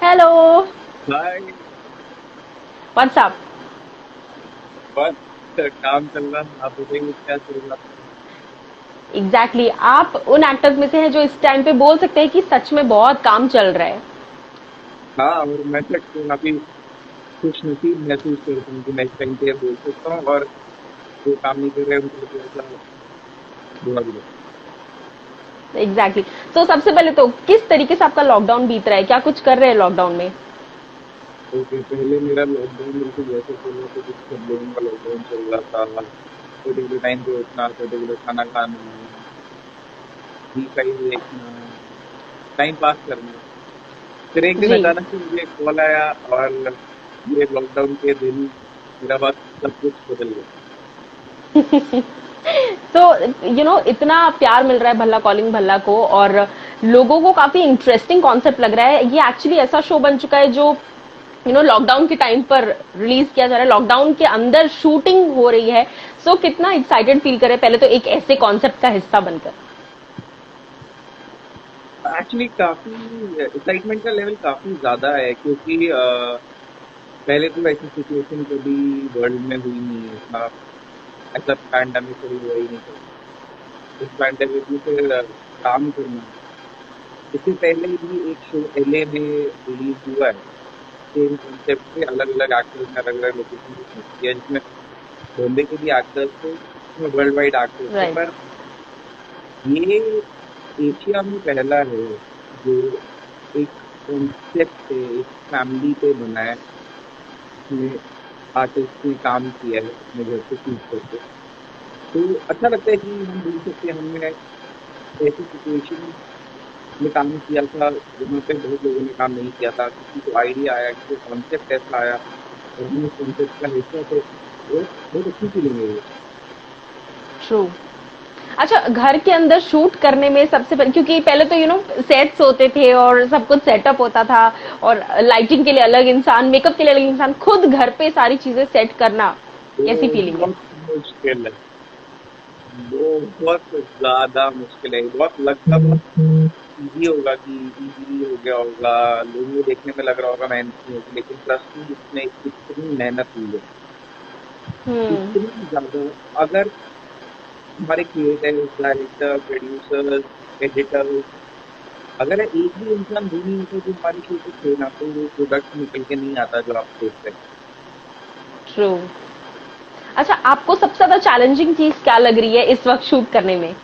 Hello. भाई WhatsApp. बस काम चल रहा। आप बताइए क्या चल रहा। एग्जैक्टली आप उन एक्टर्स में से हैं जो इस टाइम पे बोल सकते हैं कि सच में बहुत काम चल रहा है। हाँ, और मैं तक काफी खुश नसीब महसूस करता हूँ कि मैं इस टाइम पे ये बोल सकता हूँ, और जो काम नहीं कर रहे हैं उनको तो थोड़ा सा बुरा भी लगता एग्जैक्टली तो सबसे पहले तो किस तरीके से आपका लॉकडाउन बीत रहा है, क्या कुछ कर रहे हैं लॉकडाउन में? है। ओके, पहले मेरा लॉकडाउन बिल्कुल वैसे चल रहा था जैसे सब लोगों का लॉकडाउन चल रहा था। पर्टिकुलर टाइम पे उठना, पर्टिकुलर खाना खाना, वी फाइव देखना, टाइम पास करना। फिर एक दिन जी। अचानक से मुझे कॉल आया, और ये लॉकडाउन के दिन मेरा बस सब कुछ बदल गया। तो इतना प्यार मिल रहा है भल्ला कॉलिंग भल्ला को, और लोगों को काफी इंटरेस्टिंग कॉन्सेप्ट लग रहा है। ये एक्चुअली ऐसा शो बन चुका है जो लॉकडाउन के टाइम पर रिलीज किया जा रहा है, लॉकडाउन के अंदर शूटिंग हो रही है। कितना एक्साइटेड फील करे पहले तो एक ऐसे कॉन्सेप्ट का हिस्सा बनकर। एक्चुअली काफी एक्साइटमेंट का लेवल काफी ज्यादा है, क्योंकि पहले तो ऐसी सिचुएशन कभी वर्ल्ड में हुई नहीं है। इतना ऐसा पैंडेमिक कभी हुआ ही नहीं था। इस पैंडेमिक में फिर काम करना। इससे पहले भी एक शो एलए में रिलीज हुआ है, सेम कॉन्सेप्ट पे, अलग अलग एक्टर्स ने अलग अलग लोकेशन पे शूट किया, जिसमें बॉम्बे के भी एक्टर्स थे, जिसमें वर्ल्ड वाइड एक्टर्स थे। राइट। पर ये एशिया में पहला है जो एक कॉन्सेप्ट पे, एक फैमिली पे बना है, जिसमें आर्टिस्ट ने काम किया है अपने घर से शूट करके। तो अच्छा लगता है कि हम बोल सकते हैं हमने ऐसी सिचुएशन में काम किया था जहाँ पे बहुत लोगों ने काम नहीं किया था। किसी को आइडिया आया, किसी को कॉन्सेप्ट ऐसा आया, और हम उस कॉन्सेप्ट का हिस्सा थे। बहुत बहुत अच्छी फीलिंग है ये। ट्रू। अच्छा, घर के अंदर शूट करने में सबसे पहले, क्योंकि पहले तो सेट्स होते थे और सब कुछ सेटअप होता था, और लाइटिंग के लिए अलग इंसान, मेकअप के लिए अलग इंसान, खुद घर पे सारी चीजें सेट करना कैसी वो फीलिंग है? बहुत मुश्किल है। वो बहुत ज्यादा मुश्किल है। बहुत लगता बहुत इजी होगा कि इजी हो गया होगा, लोगों को देखने में लग रहा होगा मेहनत नहीं होगी, लेकिन ट्रस्ट में इसमें इतनी मेहनत हुई है, हम्म। इतनी ज्यादा। अगर हमारे क्रिएटर्स, डायरेक्टर, प्रोड्यूसर्स, एडिटर्स, अगर एक भी इंसान वो नहीं होता जो हमारी शो को थे ना, तो वो प्रोडक्ट निकल के नहीं आता जो आप देख रहे हैं। ट्रू। अच्छा, आपको सबसे ज्यादा चैलेंजिंग चीज क्या लग रही है इस वक्त शूट करने में?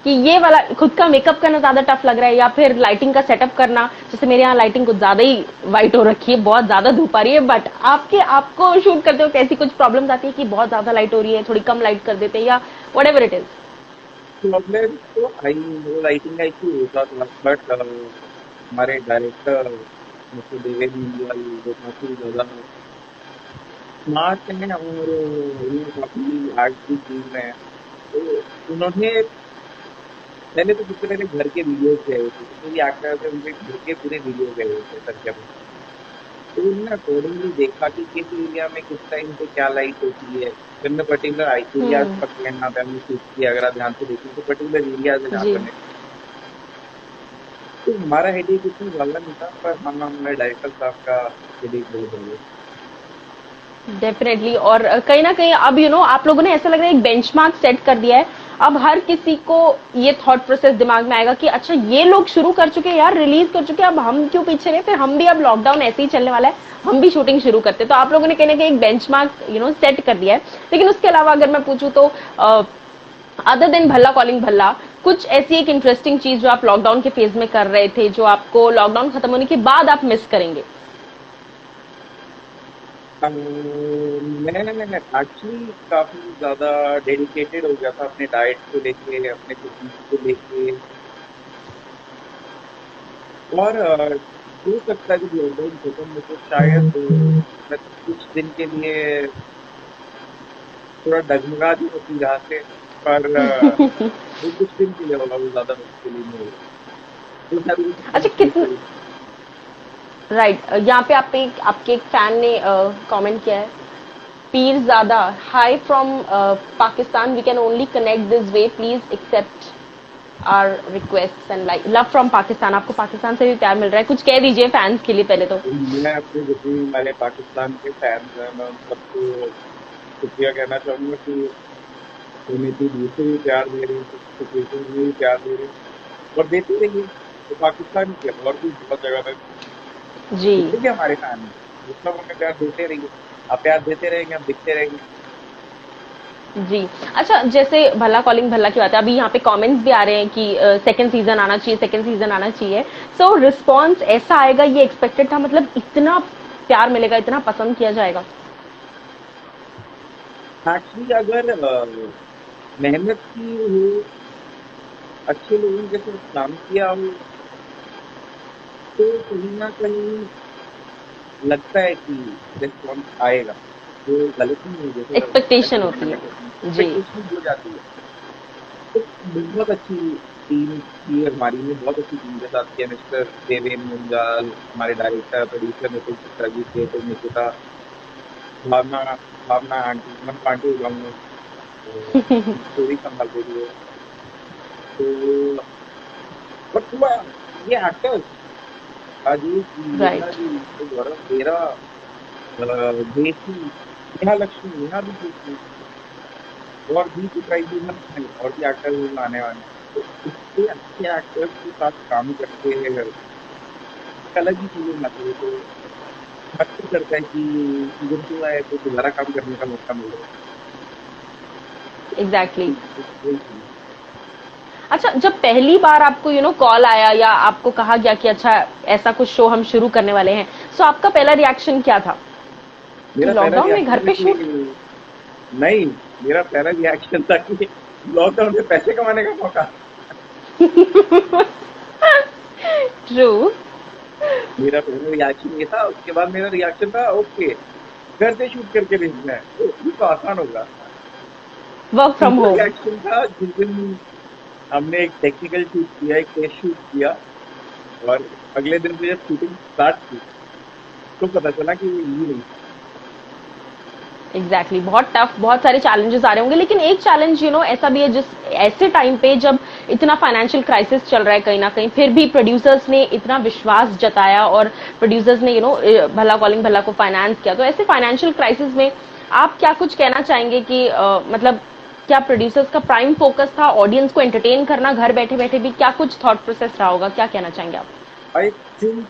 कि ये वाला खुद का मेकअप करना ज्यादा टफ लग रहा है, या फिर लाइटिंग का सेटअप करना? जैसे मेरे यहाँ लाइटिंग कुछ ज्यादा ही वाइट हो रखी है, बहुत ज्यादा धूप आ रही है, बट आपको शूट करते हो कैसी कुछ प्रॉब्लम्स आती है कि बहुत ज्यादा लाइट हो रही है, थोड़ी कम लाइट कर देते हैं, या what ever it is? Problem तो आई, वो राइटिंग का इशू होता था, बट हमारे डायरेक्टर मिस्टर देवेंद्र नंदियाल वो काफी ज्यादा स्मार्ट हैं, और उन्होंने काफी आर्ट भी की हैं। तो उन्होंने पहले तो सबसे पहले घर के वीडियोस गए थे, जितने भी एक्टर्स थे उनके घर के पूरे वीडियो गए हुए थे सर के। तो उन्होंने अकॉर्डिंगली देखा कि किस एरिया में किस टाइम पे क्या लाइट होती है। फिर हमने पर्टिकुलर एरियाज हम्म। पकड़े, यहाँ पे हमने शूट किया। अगर आप ध्यान से देखें तो पर्टिकुलर एरियाज है जहाँ जी। पे हमने, तो हमारा हेडेक इतना ज्यादा नहीं था, पर हाँ हमारे डायरेक्टर साहब का हेडेक बहुत ज्यादा था। डेफिनेटली। और कहीं ना कहीं अब आप लोगों ने ऐसा लग रहा है एक बेंचमार्क सेट कर दिया है। अब हर किसी को ये थॉट प्रोसेस दिमाग में आएगा कि अच्छा, ये लोग शुरू कर चुके हैं यार, रिलीज कर चुके हैं, अब हम क्यों पीछे रहे, फिर हम भी, अब लॉकडाउन ऐसे ही चलने वाला है, हम भी शूटिंग शुरू करते हैं। तो आप लोगों ने कहीं ना कहीं एक बेंचमार्क सेट कर दिया है। लेकिन उसके अलावा अगर मैं पूछूं तो other than Bhalla calling Bhalla, कुछ ऐसी एक इंटरेस्टिंग चीज जो आप लॉकडाउन के फेज में कर रहे थे, जो आपको लॉकडाउन खत्म होने के बाद आप मिस करेंगे? मैं एक्चुअली काफी ज्यादा डेडिकेटेड हो गया था अपने डाइट को लेके, अपने फिटनेस को लेके। और हो सकता है जब लॉकडाउन खत्म हो तो शायद मैं कुछ दिन के लिए थोड़ा डगमगा भी होती यहाँ से। पर वो कुछ दिन के लिए होगा, वो ज्यादा मुश्किल ही नहीं होगा। तो शायद वो कुछ दिन अच्छा, ठीक कितना? हो। राइट। यहाँ पे आपके एक फैन ने कमेंट किया है, Pir Zada hi from Pakistan, we can only connect this way, please accept. Our request and like love from Pakistan. आपको पाकिस्तान से भी प्यार मिल रहा है, कुछ कह दीजिए फैंस के लिए पहले तो। तो मैं अपने जितने भी हमारे पाकिस्तान के फैंस हैं, मैं उन सबको शुक्रिया कहना चाहूंगा कि उन्हें इतनी दूर से भी प्यार दे रहे हैं, सिचुएशन में भी प्यार दे रहे हैं, और देते रहिए। तो पाकिस्तान की और भी बहुत जगह पे जी जितने भी हमारे फैन हैं, वो सब हमें प्यार देते रहिए। आप प्यार देते रहेंगे, हम दिखते रहेंगे। जी। अच्छा, जैसे भला कॉलिंग भला की बात है, अभी यहाँ पे कमेंट्स भी आ रहे हैं कि सेकंड सीजन आना चाहिए, सेकंड सीजन आना चाहिए। सो रिस्पॉन्स ऐसा आएगा, ये एक्सपेक्टेड था? मतलब इतना प्यार मिलेगा, इतना पसंद किया जाएगा? एक्चुअली अगर मेहनत की हो, अच्छे लोगों के साथ काम किया हो, तो कहीं ना कहीं लगता है कि रिस्पॉन्स आएगा। जो गलत नहीं है, जैसे एक्सपेक्टेशन ऐसे होती मैंने है। जी एक्सपेक्टेशन हो जाती है। तो बहुत अच्छी टीम थी हमारी, ने बहुत अच्छी टीम के साथ किया। मिस्टर देवेन मुंजाल, हमारे director producer Nitin Chitra ji, creative Nikita, भावना भावना आंटी, मैं तो आंटी हो जाऊंगा, तो स्टोरी संभाल रही है। तो बट हुआ, ये एक्टर्स राजेश जी, मेघना राइट। जी, तो गौरव खेरा, देसी, नेहा लक्ष्मी, नेहा भी देसी, और भी कुछ और भी एक्टर्स आने वाले हैं। तो इतने अच्छे एक्टर्स के साथ काम करके एक अलग ही फीलिंग आती है। तो मन भी करता है कि सीजन 2 आए तो दोबारा काम करने का मौका मिले। एग्जैक्टली। वही चीज़। अच्छा, जब पहली बार आपको कॉल आया या आपको कहा गया कि अच्छा ऐसा कुछ शो हम शुरू करने वाले हैं, सो आपका पहला रिएक्शन क्या था? कि मेरा पहला लॉकडाउन में घर रिएक्शन था पे शूट? कि नहीं, मेरा पहला रिएक्शन था कि लॉकडाउन में पैसे कमाने का मौका। ट्रू। मेरा पहला रिएक्शन ये था। उसके बाद मेरा रिएक्शन था, ओके, घर से शूट करके भेजना है, तो ये तो आसान होगा। वर्क फ्रॉम दूसरा होम। रिएक्शन था जिस दिन हमने एक टेक्निकल शूट किया, एक टेस्ट शूट किया, और अगले दिन से जब शूटिंग स्टार्ट की, तो पता चला कि वो इजी नहीं। एग्जैक्टली, बहुत टफ, बहुत सारे चैलेंजेस आ रहे होंगे, लेकिन एक चैलेंज ऐसा भी है, जिस ऐसे टाइम पे जब इतना फाइनेंशियल क्राइसिस चल रहा है कहीं ना कहीं, फिर भी प्रोड्यूसर्स ने इतना विश्वास जताया और प्रोड्यूसर्स ने भला कॉलिंग भला को फाइनेंस किया। तो ऐसे फाइनेंशियल क्राइसिस में आप क्या कुछ कहना चाहेंगे कि मतलब क्या प्रोड्यूसर्स का प्राइम फोकस था ऑडियंस को एंटरटेन करना घर बैठे बैठे भी? क्या कुछ थॉट प्रोसेस रहा होगा, क्या कहना चाहेंगे आप? आई थिंक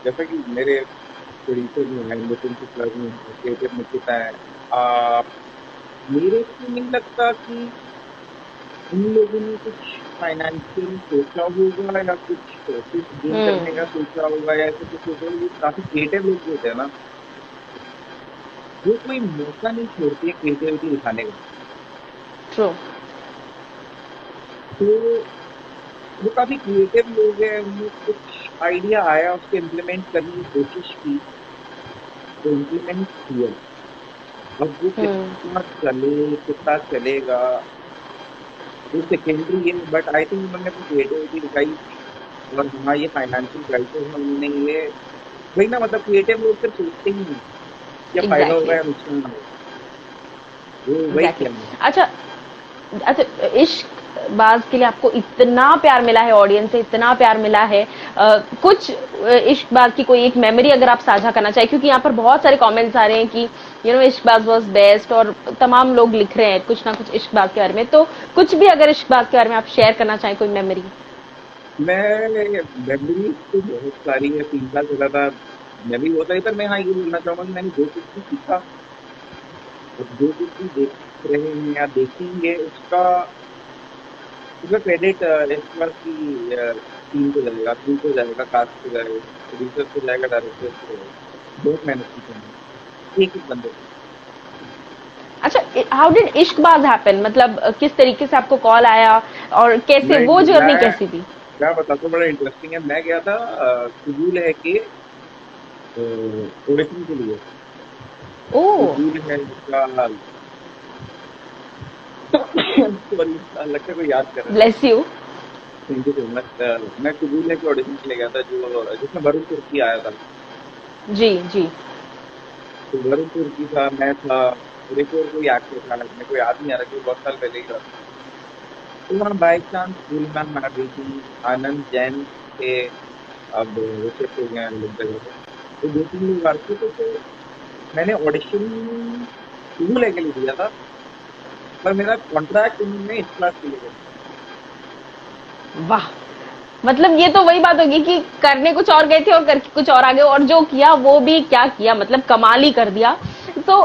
जैसा कि मेरे प्रोड्यूसर जो हैं, नितिन शुक्ला जी हैं, क्रिएटिव निकिता है, मेरे को नहीं लगता कि उन लोगों ने कुछ फाइनेंशियल सोचा होगा, या कुछ पैसे गेन करने का सोचा होगा, या ऐसे कुछ सोचा होगा। ये काफी क्रिएटिव लोग होते हैं ना, वो कोई मौका नहीं छोड़ते क्रिएटिविटी दिखाने का। ट्रू। तो वो काफी क्रिएटिव लोग हैं, उन्हें कुछ आइडिया आया, उसको इम्प्लीमेंट करने की कोशिश की, तो इम्प्लीमेंट किया। अब वो कितना चले, कितना चलेगा, वो सेकेंडरी है, बट आई थिंक उन्होंने अपनी क्रिएटिविटी दिखाई। और हाँ, ये फाइनेंशियल क्राइसिस में उन्होंने ये वही ना, मतलब क्रिएटिव लोग सिर्फ सोचते ही नहीं क्या फायदा होगा एग्जैक्टली। या नुकसान होगा, वो वही एग्जैक्टली। किया उन्होंने। अच्छा। अच्छा, इश्क बाज के लिए आपको इतना प्यार मिला है, ऑडियंस से इतना प्यार मिला है, कुछ इश्क बाज की कोई एक मेमोरी अगर आप साझा करना चाहें, क्योंकि यहाँ पर बहुत सारे कमेंट्स आ रहे हैं कि इश्क बाज वाज बेस्ट, और तमाम लोग लिख रहे हैं कुछ ना कुछ इश्क बाज के बारे में। तो कुछ भी अगर इश्क बाज के बारे में आप शेयर करना चाहें, कोई मेमोरी? मैं मेमोरीज तो बहुत सारी है, 3 साल चला था, मैं भी होता ही। पर मैं हाँ ये बोलना चाहूंगा कि मैंने जो कुछ भी सीखा और जो कुछ भी देख रहे हैं या देखेंगे, उसका उसका क्रेडिट इस बार की टीम को जाएगा, क्रू को जाएगा, कास्ट को जाएगा, प्रोड्यूसर को जाएगा, डायरेक्टर को जाएगा। बहुत मेहनत की मैंने, एक एक बंदे। अच्छा, हाउ डिड इश्क बाज हैपन? मतलब किस तरीके से आपको कॉल आया और कैसे मैं वो जर्नी मैं कैसी थी? क्या बताता हूँ, बड़ा इंटरेस्टिंग है। मैं गया था कुजूल है के ऑडिशन के लिए। ओह। कुजूल है जिसका सॉरी, लगता है कोई याद कर रहा है। Bless you. Thank you so much. मैं कुजूल है के ऑडिशन के लिए गया था, जो जिसमें वरुण तुर्की आया था। जी जी। तो वरुण तुर्की था, मैं था, और एक और कोई एक्टर था, मेरे को याद नहीं आ रहा, कि बहुत साल पहले ही था। तो वहाँ बाई चांस पूर्णिमा आ गई थी, आनंद जैन के अब वो शिफ्ट हो गए हैं अलग जगह पे। तो 2-3 लोग आते थे, तो मैंने ऑडिशन शुरू लेके लिए दिया था, पर मेरा कॉन्ट्रैक्ट उन्होंने इस क्लास के लिए कर दिया। वाह! मतलब ये तो वही बात होगी कि करने कुछ और गए थे और करके कुछ और आ गए, और जो किया वो भी क्या किया, मतलब कमाल ही कर दिया। तो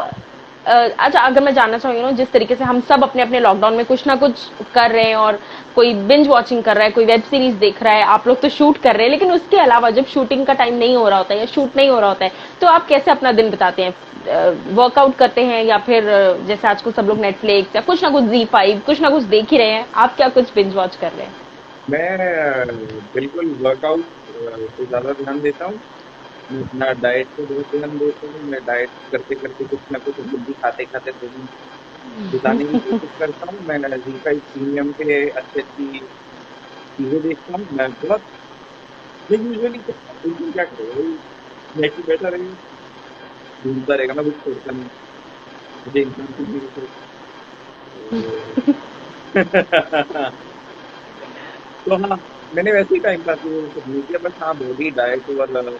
अच्छा, अगर मैं जानना चाहूँ, जिस तरीके से हम सब अपने अपने लॉकडाउन में कुछ ना कुछ कर रहे हैं, और कोई बिंज वॉचिंग कर रहा है, कोई वेब सीरीज देख रहा है, आप लोग तो शूट कर रहे हैं, लेकिन उसके अलावा जब शूटिंग का टाइम नहीं हो रहा होता है या शूट नहीं हो रहा होता है, तो आप कैसे अपना दिन बिताते हैं? वर्कआउट करते हैं, या फिर जैसे आजकल सब लोग नेटफ्लिक्स या कुछ ना कुछ Z5 कुछ ना कुछ देख ही रहे हैं, आप क्या कुछ बिंज वॉच कर रहे हैं? मैं बिल्कुल वर्कआउट पे ज़्यादा ध्यान देता हूँ। मैं अपना डाइट पे बहुत ध्यान देता हूँ। मैं डाइट करते-करते कुछ ना कुछ हेल्दी खाते-खाते दिन बिताने की कोशिश करता हूँ। मैं ज़ी5 प्रीमियम पे अच्छी-अच्छी चीज़ें देखता हूँ। मैं बहुत मैं यूजुअली इंसान क्या करेगा वही, नेट पे बैठा रहेगा, ढूँढता रहेगा, मैं कुछ छोड़ता नहीं। मुझे इंसान सीखने की सोच तो तो हाँ, मैंने वैसे ही टाइम पास वो सब नहीं किया, बस हाँ, बॉडी, डाइट और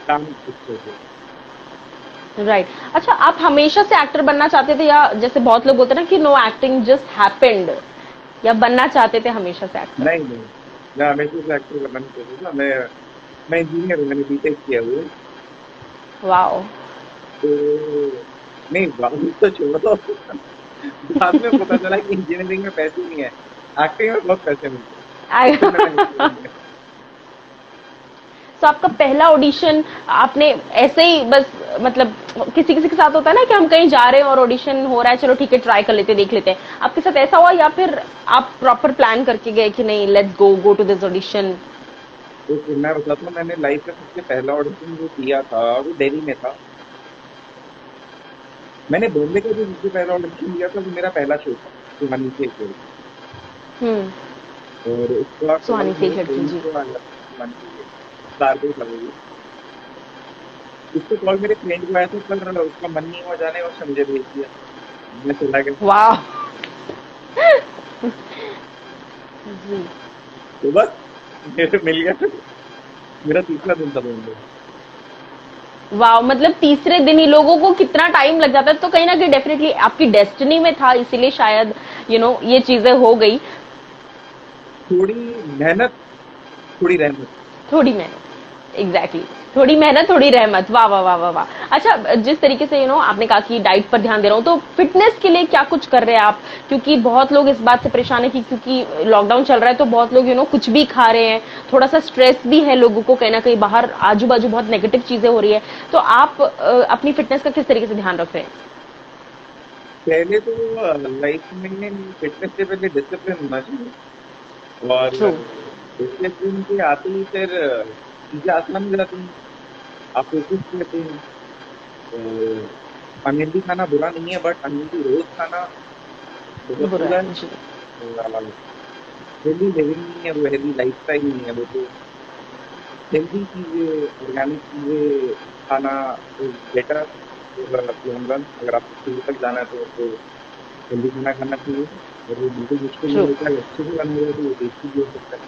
काम अच्छे से। राइट। अच्छा, आप हमेशा से एक्टर बनना चाहते थे, या जैसे बहुत लोग होते हैं ना कि नो, एक्टिंग जस्ट हैपेंड, या बनना चाहते थे हमेशा से एक्टर? नहीं, नहीं, मैं हमेशा से एक्टर बनना नहीं चाहता था। मैं इंजीनियर हूँ, मैंने बीटेक किया हुआ है। वाओ! तो नहीं, बात तो छोड़ो। बाद में पता चला कि इंजीनियरिंग में पैसे नहीं है, एक्टिंग में बहुत पैसे मिलते हैं। फिर मैंने एक्टर बन गया। तो आपका पहला ऑडिशन आपने ऐसे ही बस, मतलब किसी किसी के साथ होता है ना कि हम कहीं जा रहे हैं और ऑडिशन हो रहा है, चलो ठीक है, ट्राई कर लेते हैं, देख लेते हैं, आपके साथ ऐसा हुआ, या फिर आप प्रॉपर प्लान करके गए कि नहीं, let's go go to this audition? तो फिर मैं बताता हूँ, मैंने लाइफ का सबसे पहला ऑडिशन जो किया था, वो दिल्ली में था। मैंने बॉम्बे का जो सबसे पहला ऑडिशन दिया था, वो मेरा पहला शो था, सुहानी से एक लड़की। हम्म। और उसका कॉल सुहानी से मेरे लड़की, फ्रेंड जी। को आया था, सुहानी से स्टार पे था वो भी। उसका कॉल मेरे फ्रेंड को आया था, पर उसका मन नहीं हुआ जाने, और उसने मुझे भेज दिया। मैं चला गया। वाह! जी। तो बस मेरे मिल गया। मेरा तीसरा दिन था बॉम्बे में। वाह! मतलब तीसरे दिन ही लोगों को कितना टाइम लग जाता है, तो कहीं ना कहीं डेफिनेटली आपकी डेस्टिनी में था, इसीलिए शायद ये चीजें हो गई। थोड़ी मेहनत, थोड़ी रहमत। थोड़ी मेहनत, एग्जैक्टली exactly. थोड़ी मेहनत थोड़ी रहमत, वाह वाह वाह वाह वाह। अच्छा, जिस तरीके से आपने कहा कि डाइट पर ध्यान दे रहा हूँ, तो फिटनेस के लिए क्या कुछ कर रहे हैं आप? क्योंकि बहुत लोग इस बात से परेशान है कि क्योंकि लॉकडाउन चल रहा है, तो बहुत लोग कुछ भी खा रहे हैं, थोड़ा सा स्ट्रेस भी है लोगों को, कहीं ना कहीं बाहर आजू बाजू बहुत नेगेटिव चीजें हो रही है, तो आप अपनी फिटनेस का किस तरीके से ध्यान रख रहे हैं? पहले तो लाइफ में फिटनेस से पहले डिसिप्लिन होना चाहिए। और ट्रू। डिसिप्लिन के आते ही फिर चीजें आसान हो जाती हैं, आप फोकस रहते हैं। अनहेल्दी खाना बुरा नहीं है, बट अनहेल्दी रोज खाना बहुत बुरा बुरा है, है। जी। हेल्दी लिविंग नहीं है वो, हेल्दी लाइफ स्टाइल नहीं है वो। तो हेल्दी चीजें, ऑर्गेनिक चीजें खाना इज बेटर लॉन्ग रन। अगर आपको शुरू तक जाना है तो आपको हेल्दी खाना खाना चाहिए। और वो बिल्कुल मुश्किल नहीं ट्रू। होता है, अच्छे से बना हुआ तो वो टेस्टी भी हो सकता है।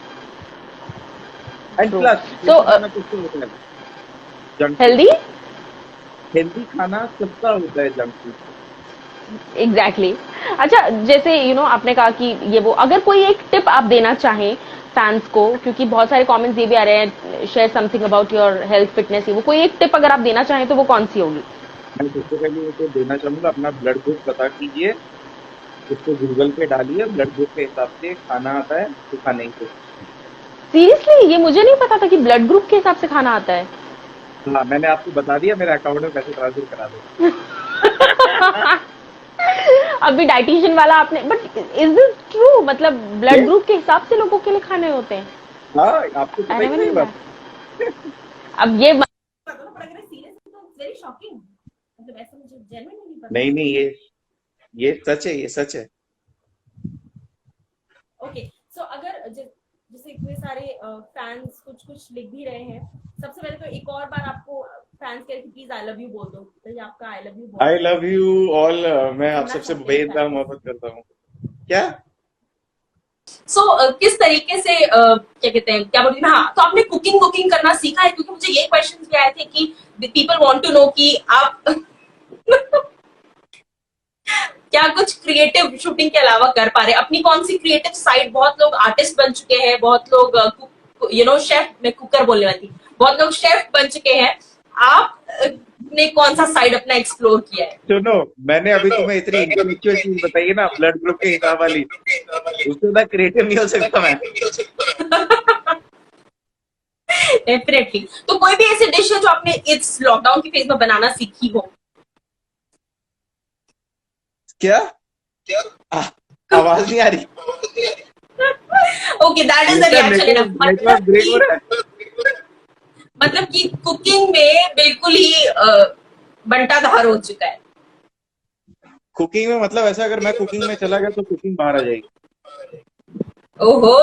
And true. Plus so healthy खाना किससे होता है? Junk food healthy. से। हेल्दी खाना सबका होता है जंक फूड से। Exactly exactly. अच्छा, जैसे आपने कहा कि ये वो, अगर कोई एक टिप आप देना चाहें फैंस को, क्योंकि बहुत सारे कमेंट्स ये भी आ रहे हैं, share something about your health fitness, ये वो, कोई एक टिप अगर आप देना चाहें तो वो कौन सी होगी? मैं सबसे पहले ये तो देना चाहूंगा, अपना ब्लड ग्रुप पता कीजिए, उसको गूगल पे डालिए, ब्लड ग्रुप के हिसाब से खाना आता है तो खाने की कोशिश कीजिए। सीरियसली, ये मुझे नहीं पता था कि ब्लड ग्रुप के हिसाब से खाना आता है। हाँ, मैंने आपको बता दिया, मेरे अकाउंट में पैसे ट्रांसफर करा दो। अभी डाइटिशियन वाला आपने, बट इज दिस ट्रू? मतलब ब्लड ये ग्रुप के हिसाब से लोगों के लिए खाने होते हैं? हाँ, आपको आई पता ही नेवर नहीं न्यू बात। दैट। अब ये पता ना, पर अगर सीरियस है तो इट्स वेरी शॉकिंग। मतलब ऐसा मुझे जेन्युइनली नहीं पता नहीं, था। नहीं, ये सच है, ये सच है। ओके, सो अगर जैसे इतने सारे फैंस कुछ कुछ लिख भी रहे हैं, सबसे पहले तो एक और बार आपको फैंस कह कि प्लीज आई लव यू बोल दो, तो ये आपका आई लव यू आई बहुत लव यू ऑल। मैं आप सुनना सबसे चाहते हैं बेइंतहा फैंस। मोहब्बत करता हूँ। क्या? सो किस तरीके से क्या कहते हैं, क्या बोलते हैं, हाँ, तो आपने कुकिंग कुकिंग करना सीखा है? क्योंकि मुझे ये क्वेश्चन भी आए थे कि पीपल वांट टू नो कि आप क्या कुछ क्रिएटिव शूटिंग के अलावा कर पा रहे हैं? अपनी कौन सी क्रिएटिव साइड, बहुत लोग आर्टिस्ट बन चुके हैं, बहुत लोग शेफ, मैं कुकर बोलने वाली थी, बहुत लोग शेफ बन चुके हैं, आप ने कौन सा साइड अपना एक्सप्लोर किया है? सुनो, मैंने अभी तुम्हें इतनी इंटेलेक्चुअल चीज बताई है ना, ब्लड ग्रुप के हिसाब वाली, उससे ज्यादा क्रिएटिव नहीं हो सकता मैं। डेफिनेटली। तो कोई भी ऐसी डिश है जो आपने इस लॉकडाउन की फेज में बनाना सीखी हो? क्या? आ, आवाज नहीं आ रही। Okay, that is the reaction enough. Network break हो रहा है। मतलब कि कुकिंग में बिल्कुल ही बंटाधार हो चुका है। कुकिंग में मतलब ऐसा, अगर मैं कुकिंग में चला गया तो कुकिंग बाहर आ जाएगी। ओहो।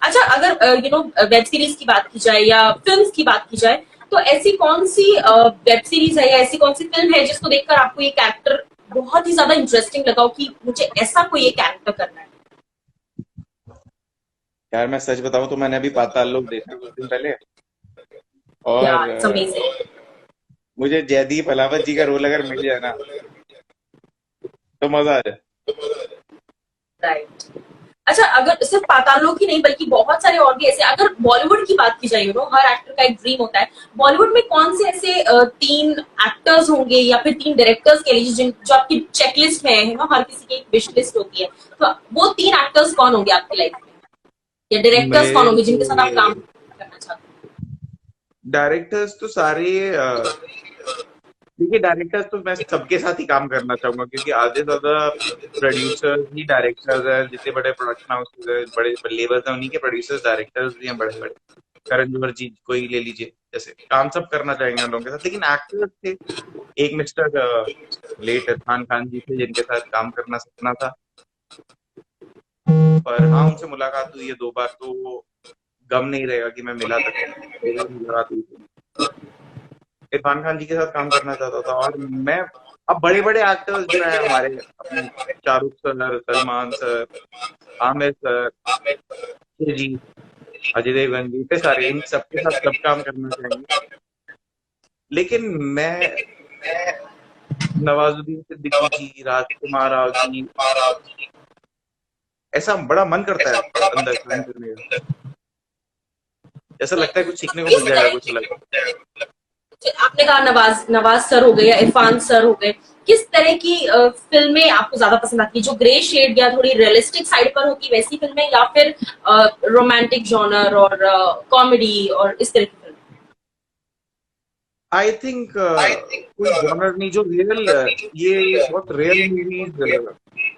अच्छा, अगर वेब सीरीज की बात की जाए या फिल्म्स की बात की जाए, तो ऐसी कौन सी वेब सीरीज है या ऐसी कौन सी फिल्म है जिसको देखकर आपको ये कैरेक्टर बहुत ही ज्यादा इंटरेस्टिंग लगा हो कि मुझे ऐसा कोई एक कैरेक्टर करना है? यार मैं सच बताऊं तो मैंने अभी पाताल लोक देखा कुछ दिन पहले, या और इट्स अमेजिंग। मुझे जयदीप अलावत जी का रोल अगर मिल जाए ना तो मजा आ जाए। राइट। अच्छा, अगर सिर्फ पाताल लोक ही नहीं बल्कि बहुत सारे और भी ऐसे, अगर बॉलीवुड की बात की जाए, हर एक्टर का एक ड्रीम होता है, बॉलीवुड में कौन से ऐसे 3 एक्टर्स होंगे या फिर 3 डायरेक्टर्स के लिए जो आपकी चेकलिस्ट में है ना, हर किसी की एक विश लिस्ट होती है, तो वो 3 एक्टर्स कौन होंगे आपकी लाइफ में, या डायरेक्टर्स कौन मेरे होंगे जिनके साथ आप तो काम करना चाहते डायरेक्टर्स तो सारे देखिए, डायरेक्टर्स तो मैं सबके साथ ही काम करना चाहूंगा, क्योंकि आधे से ज्यादा प्रोड्यूसर्स ही डायरेक्टर्स हैं। जितने बड़े प्रोडक्शन हाउसेज है, बड़े लेबल्स हैं, उन्हीं के प्रोड्यूसर्स डायरेक्टर्स भी हैं बड़े बड़े। करण जौहर जी को ही ले लीजिए, जैसे काम सब करना चाहेंगे उन लोगों के साथ। लेकिन एक्टर्स थे, एक मिस्टर लेट इरफान खान जी थे जिनके साथ काम करना सपना था, पर हाँ उनसे मुलाकात हुई है 2 बार, तो गम नहीं रहेगा कि मैं मिला था। 2 बार मुलाकात हुई थी। इरफान खान जी के साथ काम करना चाहता था। और मैं अब बड़े बड़े एक्टर्स जो हैं हमारे अपने, Shahrukh sir, Salman sir, Aamir sir ji, Ajay Devgan ji, इतने सारे, इन सबके साथ सब काम करना चाहेंगे। लेकिन मैं नवाजुद्दीन सिद्दीकी जी, राजकुमार राव जी, ऐसा बड़ा मन करता है अंदर काम करने का। ऐसा लगता है कुछ सीखने को हैं? मिल जाएगा, कुछ अलग। आपने कहा नवाज नवाज सर हो गए या इरफान सर हो गए, किस तरह की फिल्में आपको ज्यादा पसंद आती है? जो ग्रे शेड या थोड़ी रियलिस्टिक साइड पर होती वैसी फिल्में, या फिर रोमांटिक जॉनर और कॉमेडी और इस तरह की फिल्म? आई थिंक कोई जॉनर नहीं, जो रियल, ये बहुत रियल मूवीज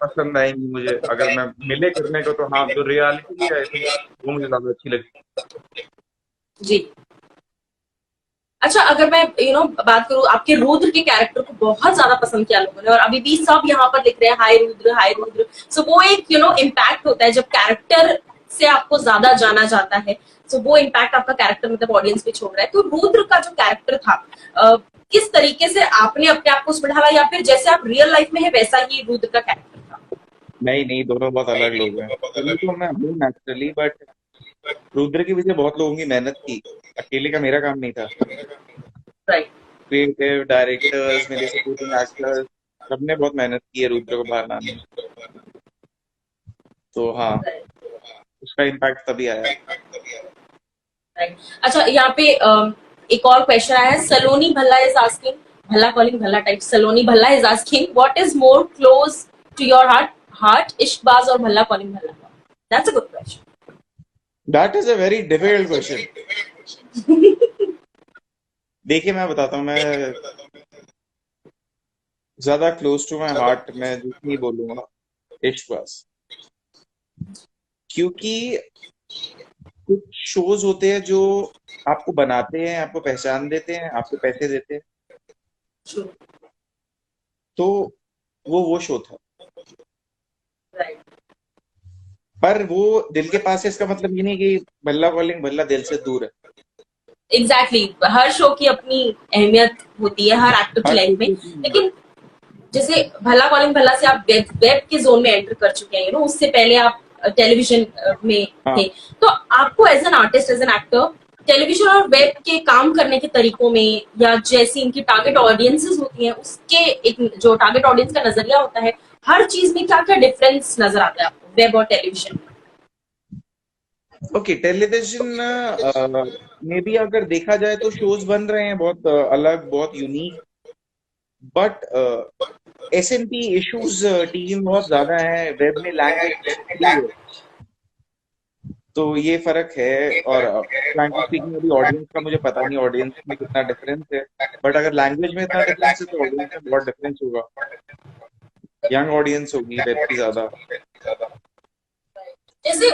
पसंद आएंगी मुझे। अगर मैं मिले करने को तो हाँ, जो रियलिटी है आई थिंक वो मुझे ज्यादा अच्छी लगती है। जी। अच्छा, अगर मैं बात करूं, आपके रुद्र के कैरेक्टर को बहुत ज्यादा पसंद किया लोगों ने, और अभी भी सब यहाँ पर लिख रहे हैं हाय रुद्र, हाय रुद्र। सो वो एक इम्पैक्ट होता है जब कैरेक्टर से आपको ज्यादा जाना जाता है। सो वो इम्पैक्ट आपका कैरेक्टर मतलब ऑडियंस पे छोड़ रहा है। तो रुद्र का जो कैरेक्टर था, किस तरीके से आपने अपने आप को उसमें ढाला, या फिर जैसे आप रियल लाइफ में है वैसा ही रुद्र का कैरेक्टर था? नहीं नहीं, दोनों बहुत अलग लोग हैं। तो मैं हूँ नेचुरली, बट रुद्र की वजह बहुत लोगों की मेहनत थी, अकेले का मेरा काम नहीं था। राइट। क्रिएटिव डायरेक्टर्स, मेरे सपोर्टिंग एक्टर्स, सबने बहुत मेहनत की है रुद्र को बाहर लाने में। तो हाँ, उसका इम्पैक्ट तभी आया। राइट। अच्छा, यहाँ पे एक और क्वेश्चन आया है। Saloni Bhalla is asking, Bhalla calling Bhalla type, Saloni Bhalla is asking, what is more close to your heart, Ishqbaaz और Bhalla calling Bhalla? That's a good question. That is a very difficult question. देखिए मैं बताता हूँ, मैं ज्यादा क्लोज टू माई हार्ट मैं झूठ नहीं बोलूंगा, इश्कबाज। क्योंकि कुछ शोज होते हैं जो आपको बनाते हैं, आपको पहचान देते हैं, आपको पैसे देते हैं, तो वो शो था। राइट। पर वो दिल के पास है, इसका मतलब ये नहीं कि भल्ला कॉलिंग भल्ला दिल से दूर है। एग्जैक्टली, हर शो की अपनी अहमियत होती है हर एक्टर की हर लाइफ में। शो लेकिन जैसे भला कॉलिंग भला से आप वेब के जोन में एंटर कर चुके हैं, उससे पहले आप टेलीविजन में हाँ। थे। तो आपको as an artist, as an actor, television और वेब के काम करने के तरीकों में, या जैसी इनकी टारगेट ऑडियंसेस होती हैं, उसके एक जो टारगेट ऑडियंस का नजरिया होता है, हर चीज में क्या क्या डिफरेंस नजर आता है आपको वेब और टेलीविजन में? ओके, टेलीविजन में भी अगर देखा जाए तो शोज बन रहे हैं बहुत अलग, बहुत unique, but S&P issues TV में बहुत ज्यादा है, वेब में लैंग्वेज फ्री है, तो ये फर्क है। और फ्रैंकली स्पीकिंग अभी ऑडियंस का मुझे पता नहीं ऑडियंस में कितना डिफरेंस है, बट अगर लैंग्वेज में इतना डिफरेंस है तो ऑडियंस में बहुत डिफरेंस होगा, यंग ऑडियंस होगी वेब की ज्यादा। जैसे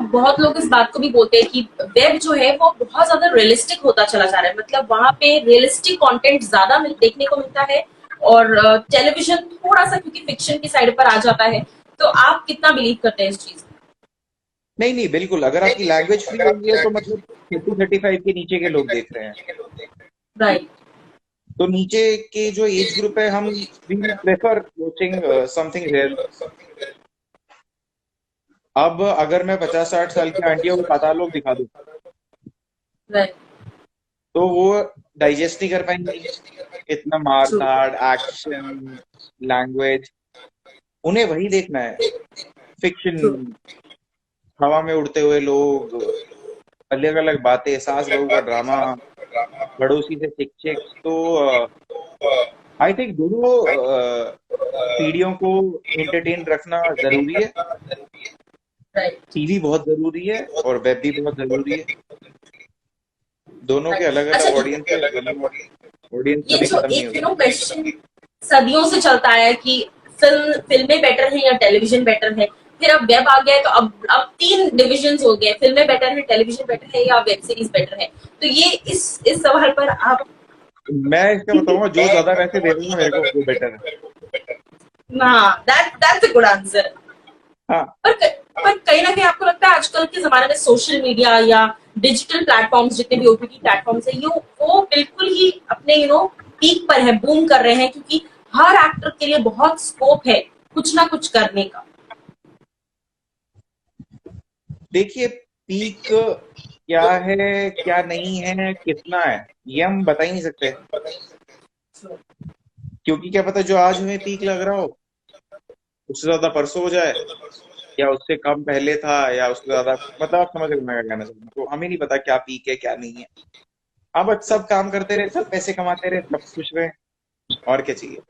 बहुत लोग इस बात को भी बोलते हैं कि वेब जो है वो बहुत ज्यादा रियलिस्टिक होता चला जा रहा है, मतलब वहां पे रियलिस्टिक कंटेंट ज्यादा देखने को मिलता है, और टेलीविजन थोड़ा सा क्योंकि फिक्शन की साइड पर आ जाता है। तो आप कितना बिलीव करते हैं इस चीज में? नहीं नहीं, बिल्कुल, अगर आपकी लैंग्वेज फ्री होगी है तो मतलब 30-35 के नीचे के लोग देख रहे हैं, राइट। तो नीचे के जो एज ग्रुप है, हम we prefer watching something real. अब अगर मैं 50-60 साल की आंटियों को पाताल लोक दिखा दूं राइट। तो वो डाइजेस्ट नहीं कर पाएंगी, इतना मार ट्रू। धाड़, एक्शन, लैंग्वेज, उन्हें वही देखना है, फिक्शन, ट्रू। हवा में उड़ते हुए लोग, अलग अलग बातें, सास बहू का ड्रामा, पड़ोसी से चिक चिक। तो आई थिंक दोनों पीढ़ियों को एंटरटेन रखना जरूरी है, राइट। टीवी बहुत जरूरी है और वेब भी बहुत जरूरी है, दोनों के अलग अच्छा, अलग ऑडियंस है, ऑडियंस ये कभी जो खत्म नहीं एक होता। क्वेश्चन सदियों से चलता है कि फिल्में बेटर है या टेलीविजन बेटर है, फिर अब वेब आ गया है, तो अब तीन डिविजन्स हो गए, फिल्में बेटर है, टेलीविजन बेटर है, या वेब सीरीज बेटर है। तो ये इस सवाल पर आप? मैं इसका बताऊंगा, जो ज्यादा पैसे दे रहा है मेरे को वो बेटर है। हाँ, दैट्स अ गुड आंसर। हाँ, पर कहीं ना कहीं आपको लगता है आजकल के जमाने में सोशल मीडिया या डिजिटल प्लेटफॉर्म्स, जितने भी ओटीटी प्लेटफॉर्म्स है, वो बिल्कुल ही अपने पीक पर है, बूम कर रहे हैं, क्योंकि हर एक्टर के लिए बहुत स्कोप है कुछ ना कुछ करने का। देखिए, पीक क्या है, क्या नहीं है, कितना है, ये हम बता ही नहीं सकते, क्योंकि क्या पता जो आज हमें पीक लग रहा हो उससे ज्यादा परसों हो जाए, या उससे कम पहले था, या उससे ज्यादा, मतलब आप समझ रहे हो मैं क्या कहना चाहता हूँ। तो हमें नहीं पता क्या पीक है क्या नहीं है। हाँ, बट सब काम करते रहे, सब पैसे कमाते रहे, सब खुश रहे, और क्या चाहिए।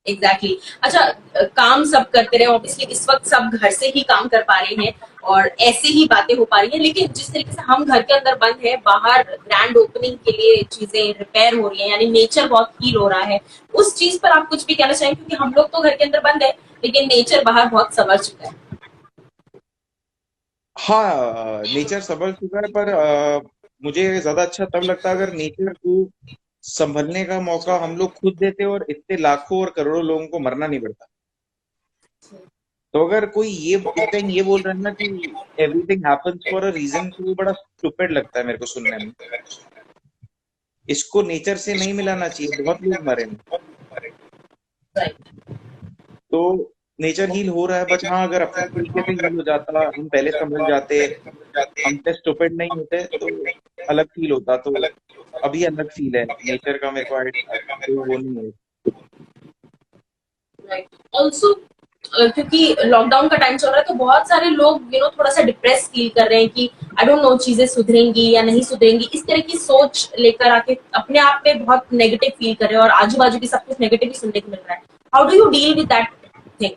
Exactly exactly. अच्छा, काम सब करते रहे, ऑब्वियसली इस वक्त सब घर से ही काम कर पा रहे हैं और ऐसे ही बातें हो पा रही हैं, लेकिन जिस तरीके से हम घर के अंदर बंद है, बाहर ग्रैंड ओपनिंग के लिए चीजें रिपेयर हो रही हैं, यानी नेचर बहुत हील हो रहा है, उस चीज पर आप कुछ भी कहना चाहेंगे? क्योंकि हम लोग तो घर के अंदर बंद है, लेकिन नेचर बाहर बहुत संवर चुका है। हाँ, नेचर संभल चुका है, पर मुझे ज्यादा अच्छा तब लगता है अगर नेचर को संभलने का मौका हम लोग खुद देते और इतने लाखों और करोड़ों लोगों को मरना नहीं पड़ता। तो अगर कोई ये इस टाइम ये बोल रहा है ना कि everything happens for a reason, तो वो बड़ा स्टूपिड लगता है मेरे को सुनने में। इसको नेचर से नहीं मिलाना चाहिए, बहुत लोग मरे हैं। तो नेचर हील हो रहा है, बट हाँ, अगर अपने तरीके से हील हो जाता, हम पहले समझ जाते, हम पे स्टूपिड नहीं होते, तो अलग फील होता। तो अभी अलग फील है नेचर का, मेरे को कोई वो नहीं है। ऑल्सो क्योंकि लॉकडाउन का टाइम चल रहा है, तो बहुत सारे लोग थोड़ा सा डिप्रेस फील कर रहे हैं कि आई डोंट नो चीजें सुधरेंगी या नहीं सुधरेंगी, इस तरह की सोच लेकर आके अपने आप पे बहुत नेगेटिव फील कर रहे हैं, और आजू बाजू भी सब कुछ नेगेटिव ही सुनने को मिल रहा है। How do you deal with that thing?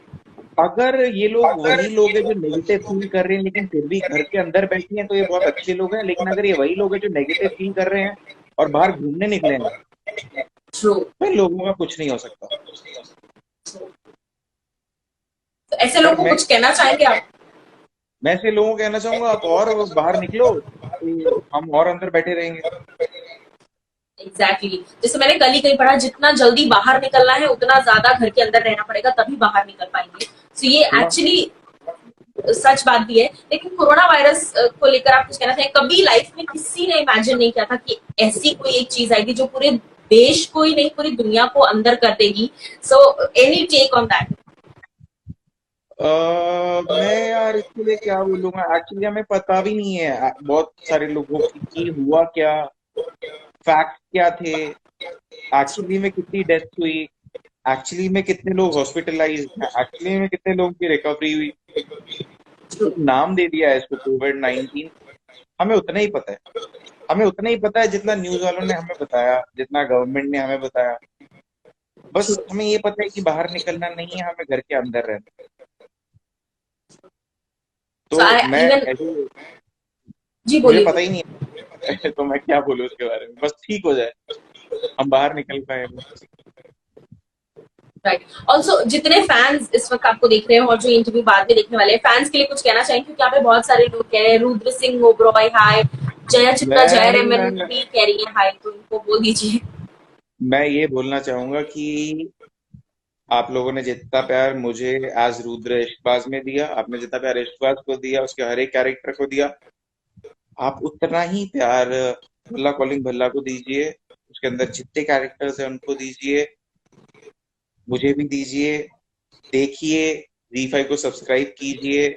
अगर ये लोग वही लोग हैं जो नेगेटिव फील कर रहे हैं लेकिन फिर भी घर के अंदर बैठे हैं, तो ये बहुत अच्छे लोग हैं। लेकिन अगर ये वही लोग हैं जो नेगेटिव फील कर रहे हैं और बाहर घूमने निकले हैं, ट्रू। तो इन लोगों का कुछ नहीं हो सकता। तो ऐसे पर लोगों को कुछ कहना चाहेंगे आप? मैं ऐसे लोगों को कहना चाहूंगा, आप और बाहर निकलो, तो हम और अंदर बैठे रहेंगे। Exactly exactly. जैसे मैंने कल ही कहीं पढ़ा, जितना जल्दी बाहर निकलना है उतना ज्यादा घर के अंदर रहना पड़ेगा, तभी बाहर निकल पाएंगे। तो ये एक्चुअली सच बात भी है। लेकिन कोरोना वायरस को लेकर आप कुछ कहना चाहेंगे? कभी लाइफ में किसी ने इमेजिन नहीं किया था कि ऐसी कोई एक चीज आएगी जो पूरे देश को ही नहीं, पूरी दुनिया को अंदर कर देगी। So any take on that? मैं यार इसके लिए क्या बोलूंगा, एक्चुअली हमें पता भी नहीं है बहुत सारे लोगों की कि हुआ क्या, फैक्ट क्या थे, एक्चुअली में कितनी डेथ हुई, एक्चुअली में कितने लोग हॉस्पिटलाइज हैं, एक्चुअली में कितने लोगों की रिकवरी हुई। ट्रू। एक नाम दे दिया है इसको कोविड-19। हमें उतना ही पता है, हमें उतना ही पता है जितना न्यूज वालों ने हमें बताया, जितना गवर्नमेंट ने हमें बताया। बस ट्रू। हमें ये पता है कि बाहर निकलना नहीं है, हमें घर के अंदर रहना है। तो सो आई मैं इवन, ऐसे, जी मुझे बोलिए पता ही बोलिए। नहीं है तो मैं क्या बोलूँ उसके बारे में, बस ठीक हो जाए, हम बाहर निकल पाए बस। राइट। ऑल्सो जितने फैंस इस वक्त आपको देख रहे हैं और जो इंटरव्यू बाद में देखने वाले हैं, फैंस के लिए कुछ कहना चाहेंगे? क्योंकि यहाँ पे बहुत सारे लोग कह रहे हैं, रुद्र सिंह ओबरॉय हाय, जया चित्रा जया रमन मैं भी कह रही है हाय, तो इनको बोल दीजिए। मैं ये बोलना चाहूंगा कि आप लोगों ने जितना प्यार मुझे एज रुद्र इश्कबाज में दिया, आपने जितना प्यार इश्कबाज को दिया, उसके हर एक कैरेक्टर को दिया, आप उतना ही प्यार भल्ला कॉलिंग भल्ला को दीजिए। उसके अंदर जितने कैरेक्टर्स हैं उनको दीजिए, मुझे भी दीजिए। देखिए, Z5 को सब्सक्राइब कीजिए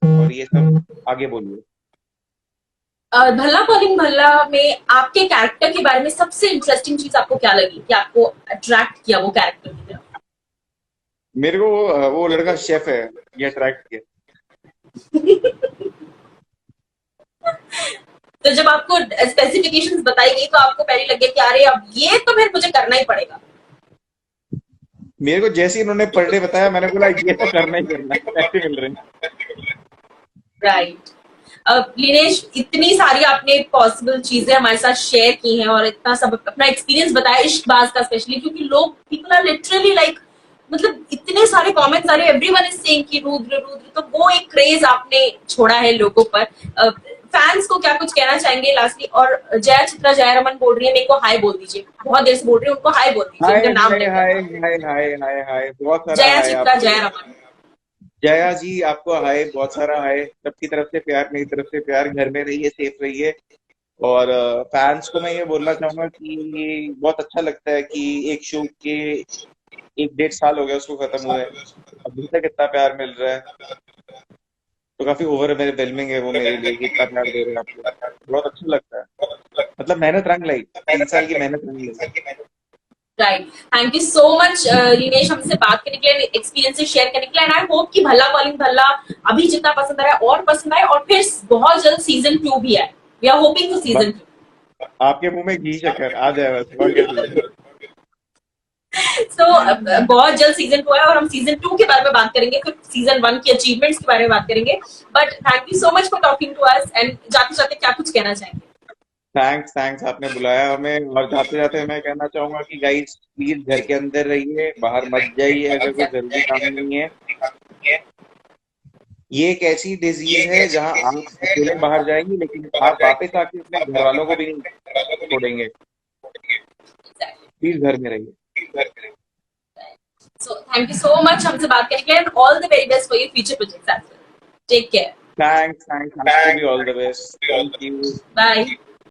और ये सब आगे बोलिए। भल्ला कॉलिंग भल्ला में आपके कैरेक्टर के बारे में सबसे इंटरेस्टिंग चीज आपको क्या लगी कि आपको अट्रैक्ट किया वो कैरेक्टर की तरफ? मेरे को वो लड़का शेफ है, ये अट्रैक्ट किया। तो जब आपको स्पेसिफिकेशंस बताई गई तो आपको पहले लगे कि अरे अब ये तो फिर मुझे करना ही पड़ेगा। मेरे को जैसे ही उन्होंने पर डे बताया, मैंने बोला ये तो करना ही करना है, पैसे मिल रहे हैं। राइट। लिनेश, इतनी सारी आपने पॉसिबल चीजें हमारे साथ शेयर की हैं और इतना सब अपना एक्सपीरियंस बताया इश्कबाज का स्पेशली, क्योंकि लोग, पीपल आर लिटरली लाइक, मतलब इतने सारे कमेंट्स आ रहे, एवरीवन इज सेइंग कि रुद्र रुद्र, तो वो एक क्रेज आपने छोड़ा है लोगों पर। फैंस को क्या कुछ कहना चाहेंगे लास्टली? और जया चित्रा जया रमन बोल रही है, मेरे को हाय बोल दीजिए, बहुत देर से बोल रही है, उनको हाय बोल दीजिए, हाय उनका नाम हाय लेकर। हाय हाय हाय हाय हाय, बहुत सारा जया हाय चित्रा आपको। जया रमन। जया जी आपको हाय, बहुत सारा हाय, सबकी तरफ से प्यार, मेरी तरफ से प्यार। घर में रहिए, सेफ रहिए। और फैंस को मैं ये बोलना चाहूंगा कि बहुत अच्छा लगता है कि एक शो के 1 डेढ़ साल हो गया उसको खत्म हुए, अभी तक इतना प्यार मिल रहा है। तो काफी ओवरवेलमिंग है वो मेरे लिए कि इतना प्यार दे रहे हैं आप लोग। बहुत अच्छा लगता है, मतलब मेहनत रंग लाई, 3 साल की मेहनत रंग लाई। Right. Thank you so much Linesh, हमसे बात करने के लिए, एक्सपीरियंसेस शेयर करने के लिए। एंड आई होप कि भल्ला कॉलिंग भल्ला अभी जितना पसंद आ रहा है और पसंद आए, और फिर बहुत जल्द सीजन 2 भी आए। वी आर होपिंग टू बस सीजन 2। आपके मुंह में घी शक्कर आ जाए, बस और क्या चाहिए। सो बहुत जल्द सीजन 2 है और हम सीजन 2 के बारे में बात करेंगे, फिर सीजन 1 की अचीवमेंट्स के बारे में बात करेंगे। But thank you so much for talking to us, and जाते जाते क्या कुछ कहना चाहेंगे? थैंक्स थैंक्स, आपने बुलाया हमें। और जाते जाते मैं कहना चाहूंगा कि गाइस प्लीज घर के अंदर रहिए, बाहर मत जाइए अगर कोई जरूरी काम नहीं है। ये एक ऐसी डिजीज है जहां आप अकेले बाहर जाएंगे, लेकिन आप वापस आके अपने घर वालों को भी नहीं छोड़ेंगे। प्लीज घर में रहिए। So thank you so much हमसे बात करने के लिए, and all the very best for your future projects as well. Take care. Thanks thanks, आपको भी all the best, thank you. Bye.